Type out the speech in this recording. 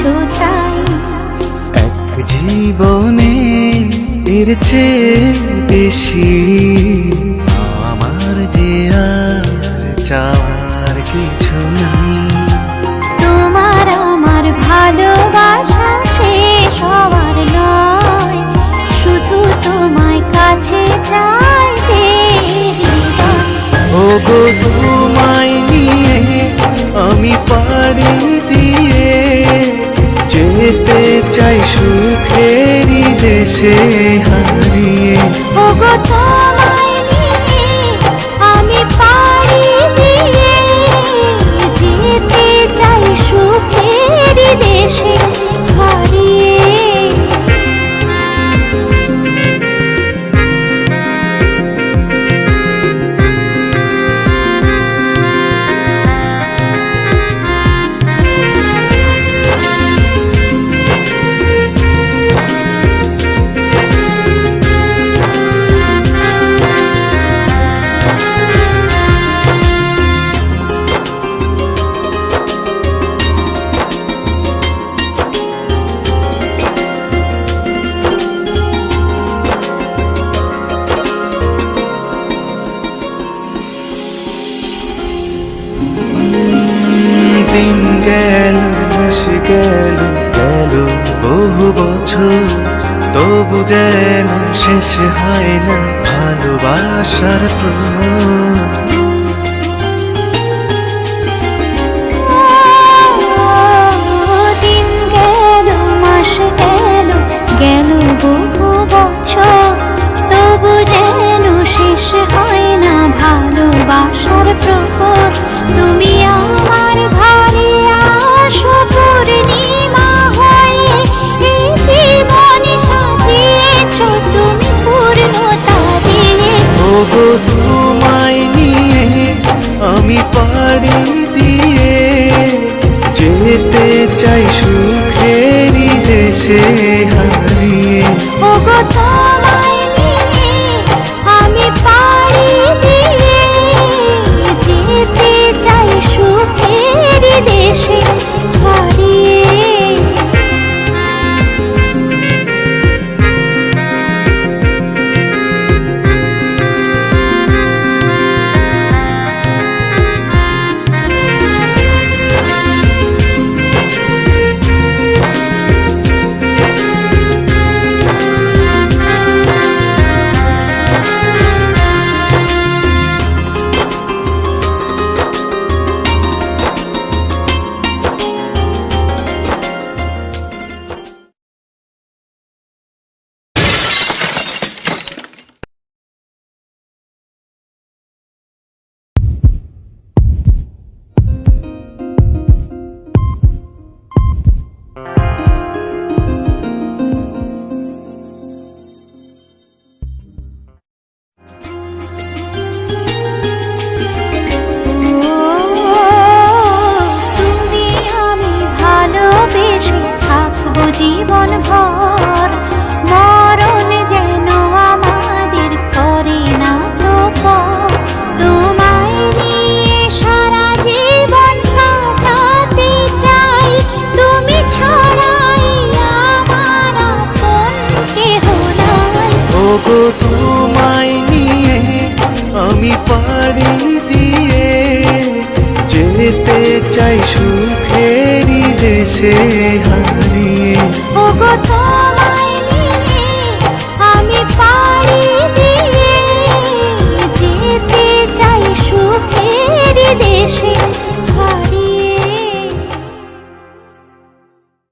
আছো তাই। এক জীবনে এর চেয়ে বেশি আমার যে আর চাওয়ার কিছু নাই। তোমার আমার ভালোবাসা শেষ হওয়ার নয়, শুধু তোমায় কাছে চাই যে হৃদয়। ওগো তোমায় নিয়ে আমি পাড়ি দিয়ে যেতে চাই সুখেরই দেশে হারিয়ে। ওগো তোমায় নিয়ে আমি পাড়ি দিয়ে যেতে চাই সুখের দেশে হারিয়ে। দিন গেল মাস গেল গেল বহু বছর, তবু যেন শেষ হয় না ভালোবাসার প্রহর। দিন গেল মাস গেল গেল বহু বছর, তবু যেন শেষ হয় না ভালোবাসার প্রহর। তুমি আমার ঘরে আসো পূর্ণিমা হয়ে, এই জীবনে সাজিয়েছো তুমি পূর্ণতা দিয়ে। ওগো তোমায় নিয়ে আমি পাড়ি দিয়ে যেতে চাই সুখেরই দেশে হারিয়ে। ওগো তোমায় নিয়ে আমি পাড়ি দিয়ে যেতে চাই সুখের দেশে হারিয়ে। জীবন ভর মরণ যেন আমাদের করে না তো পর। তোমায় নিয়ে সারা জীবন কাটাতে চাই, তুমি ছাড়াই আমার আপন কেহ নাই। ওগো তোমায় নিয়ে আমি পাড়ি দিয়ে যেতে চাই সুখেরই দেশে হারিয়ে। ওগো